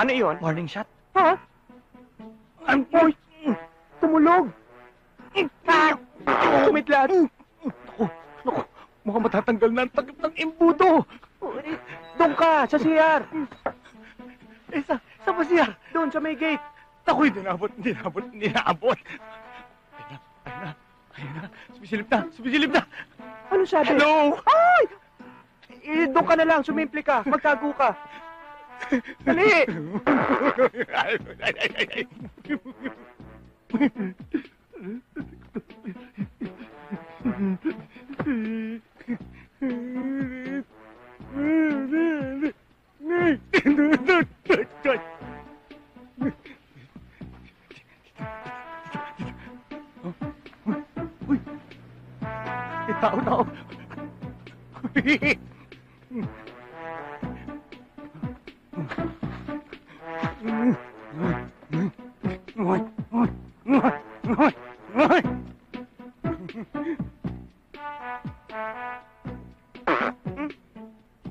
Ano iyon? Warning shot. Ha? Uy! Tumulog! Tumitlat! Naku, mukhang matatanggal na ang takip ng imbuto. Doon ka, sa CR! Sa pasiyar. Doon, sa may gate! Naku, hindi naabot. Ayun na. Sumisilip na. Ano sabi? Hello! Ay! Doon ka na lang, sumimple ka, magtago ka. Dali! Tao.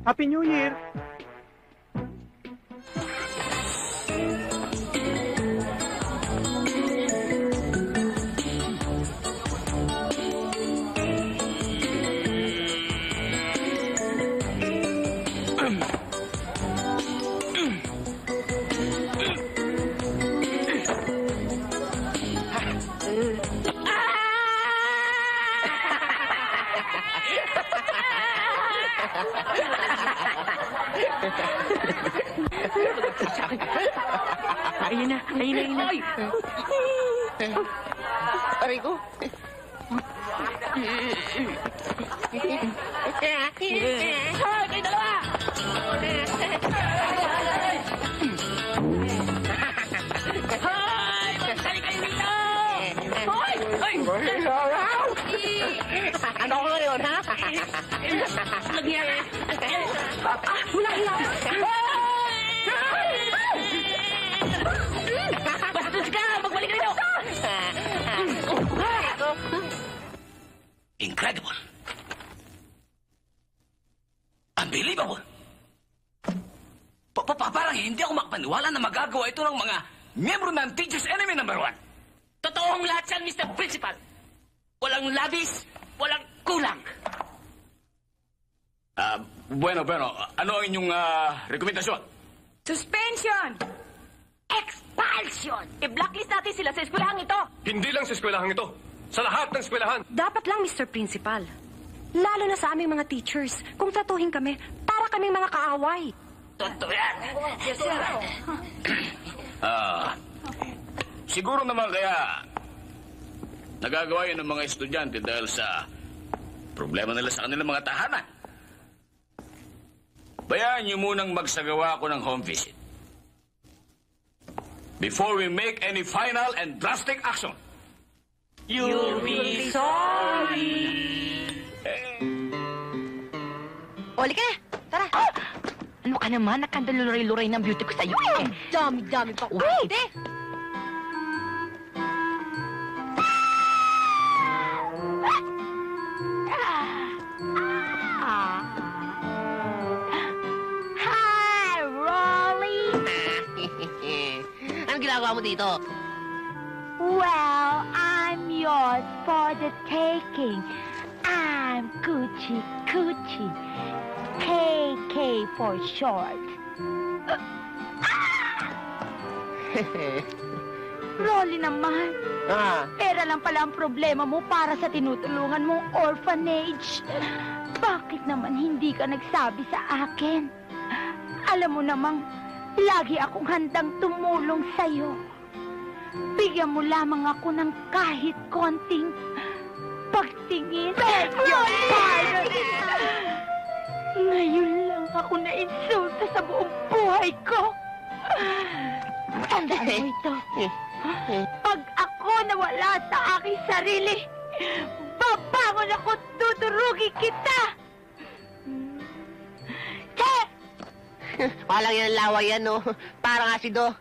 Happy New Year! Ayun na. Aray ko. Hoy, kayo dalawa! Hoy! Magtali kayo dito! Hoy! Ano ko ngayon, ha? Nagyari! Walang hiya! Bastos ka! Magbalik ka dito! Incredible. Unbelievable. Parang hindi ako makapaniwala na magagawa ito ng mga miyembro ng Teachers Enemy No. 1. Totoong lahat yan, Mr. Principal. Walang labis, walang kulang. Bueno. Ano ang inyong rekomendasyon? Suspension! Expulsion! I-blacklist natin sila sa eskwelahang ito. Hindi lang sa eskwelahan ito. Sa lahat ng eskwelahan. Dapat lang, Mr. Principal. Lalo na sa aming mga teachers. Kung tratuhin kami, para kaming mga kaaway. Totoo yan. Yes, sir. Siguro naman kaya nagagawa yun ng mga estudyante dahil sa problema nila sa kanilang mga tahanan. Bayaan niyo munang magsagawa ako ng home visit before we make any final and drastic action. You'll be sorry. Oli ka na. Tara. Ano ka naman? Nakanduluray-luray ng beauty ko sa'yo eh. Dami-dami pa. Uy! Hi, Rolly! Anong ginagawa mo dito? Well, I'm yours for the taking. I'm Coochie Coochie. KK for short. Rolly naman. Pera lang pala ang problema mo para sa tinutulungan mong orphanage. Bakit naman hindi ka nagsabi sa akin? Alam mo namang, lagi akong handang tumulong sa'yo. Bigyan mo lamang ako ng kahit konting pagtingin. Rolly! Ngayon lang ako na-insulta sa buong buhay ko. Tandaan mo ito. Pag ako nawala sa aking sarili, babangon ako, tuturugin kita. Walang yan laway yan, no? Parang asido.